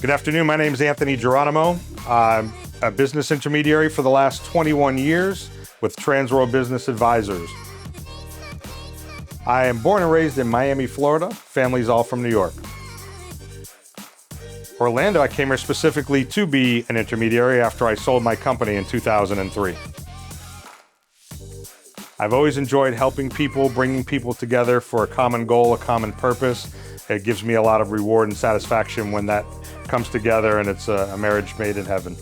Good afternoon, my name is Anthony Geronimo. I'm a business intermediary for the last 21 years with Transworld Business Advisors. I am born and raised in Miami, Florida. Family's all from New York. Orlando, I came here specifically to be an intermediary after I sold my company in 2003. I've always enjoyed helping people, bringing people together for a common goal, a common purpose. It gives me a lot of reward and satisfaction when that comes together and it's a marriage made in heaven.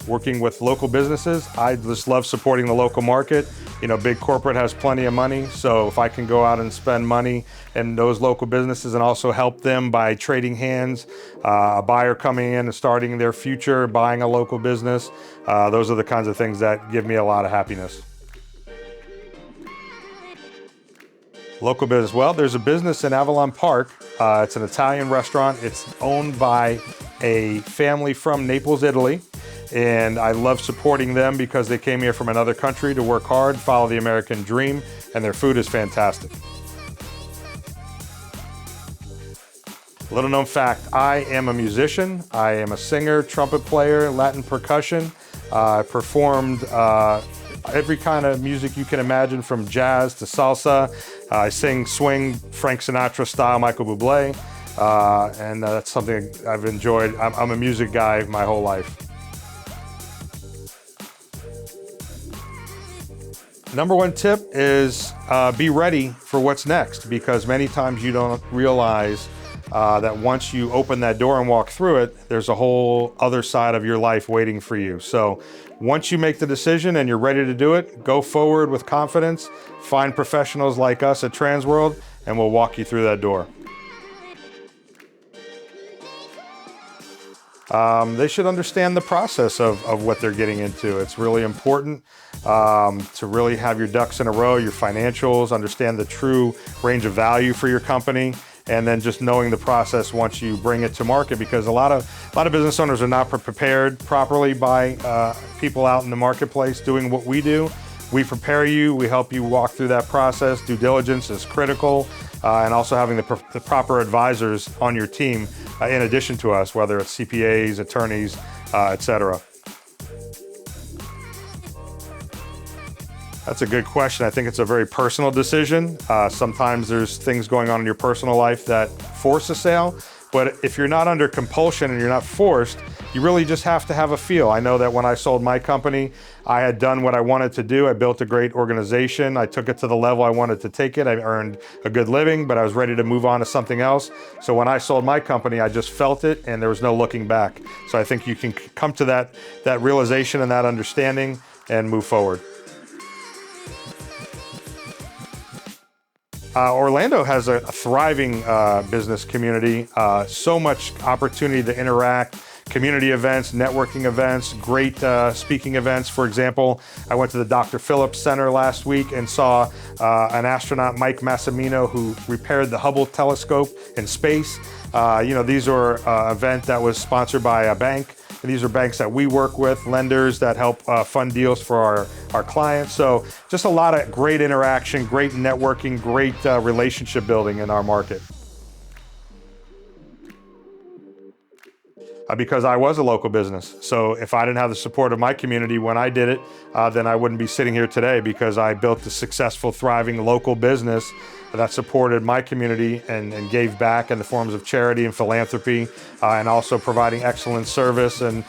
Working with local businesses, I just love supporting the local market. You know, big corporate has plenty of money, so if I can go out and spend money in those local businesses and also help them by trading hands, a buyer coming in and starting their future, buying a local business, those are the kinds of things that give me a lot of happiness. Local business, well, there's a business in Avalon Park. It's an Italian restaurant. It's owned by a family from Naples, Italy. And I love supporting them because they came here from another country to work hard, follow the American dream, and their food is fantastic. Little known fact, I am a musician. I am a singer, trumpet player, Latin percussion. I performed every kind of music you can imagine, from jazz to salsa. I sing swing, Frank Sinatra style, Michael Bublé, and that's something I've enjoyed. I'm a music guy my whole life. Number one tip is be ready for what's next, because many times you don't realize that once you open that door and walk through it, there's a whole other side of your life waiting for you. So once you make the decision and you're ready to do it, go forward with confidence, find professionals like us at Transworld, and we'll walk you through that door. They should understand the process of what they're getting into. It's really important to really have your ducks in a row, your financials, understand the true range of value for your company, and then just knowing the process once you bring it to market, because a lot of business owners are not prepared properly by people out in the marketplace doing what we do. We prepare you, we help you walk through that process. Due diligence is critical, and also having the proper advisors on your team in addition to us, whether it's CPAs, attorneys, etc. That's a good question. I think it's a very personal decision. Sometimes there's things going on in your personal life that force a sale, but if you're not under compulsion and you're not forced, you really just have to have a feel. I know that when I sold my company, I had done what I wanted to do. I built a great organization. I took it to the level I wanted to take it. I earned a good living, but I was ready to move on to something else. So when I sold my company, I just felt it and there was no looking back. So I think you can come to that realization and that understanding and move forward. Orlando has a thriving business community, so much opportunity to interact, community events, networking events, great speaking events. For example, I went to the Dr. Phillips Center last week and saw an astronaut, Mike Massimino, who repaired the Hubble telescope in space. These are an event that was sponsored by a bank. These are banks that we work with, lenders that help fund deals for our clients. So just a lot of great interaction, great networking, great relationship building in our market. Because I was a local business. So if I didn't have the support of my community when I did it, then I wouldn't be sitting here today, because I built a successful, thriving local business that supported my community and gave back in the forms of charity and philanthropy, and also providing excellent service and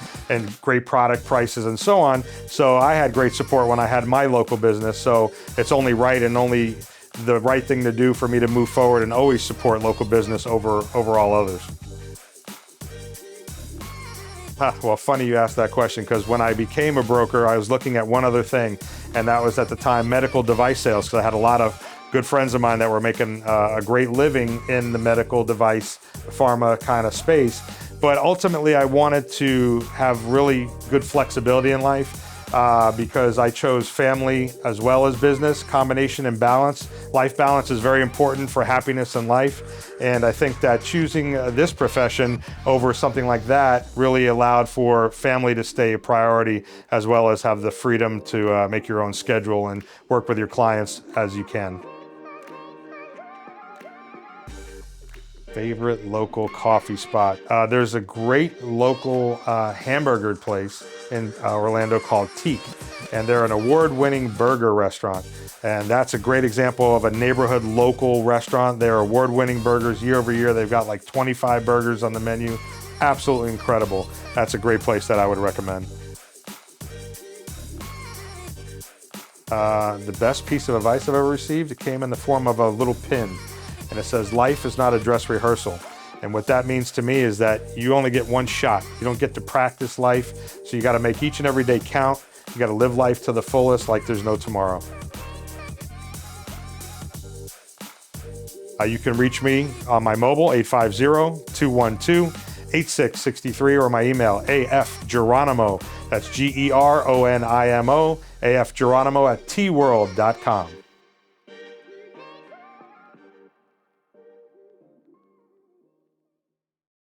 great product prices and so on. So I had great support when I had my local business. So it's only right and only the right thing to do for me to move forward and always support local business over all others. Well, funny you asked that question, because when I became a broker, I was looking at one other thing, and that was at the time medical device sales, because I had a lot of good friends of mine that were making a great living in the medical device, pharma kind of space. But ultimately, I wanted to have really good flexibility in life. Because I chose family as well as business, combination and balance. Life balance is very important for happiness in life. And I think that choosing this profession over something like that really allowed for family to stay a priority, as well as have the freedom to make your own schedule and work with your clients as you can. Favorite local coffee spot. There's a great local hamburger place in Orlando called Teak, and they're an award-winning burger restaurant. And that's a great example of a neighborhood local restaurant. They're award-winning burgers year over year. They've got like 25 burgers on the menu. Absolutely incredible. That's a great place that I would recommend. The best piece of advice I've ever received, it came in the form of a little pin. And it says, life is not a dress rehearsal. And what that means to me is that you only get one shot. You don't get to practice life. So you got to make each and every day count. You got to live life to the fullest like there's no tomorrow. You can reach me on my mobile, 850-212-8663, or my email, afgeronimo, that's Geronimo, afgeronimo @tworld.com.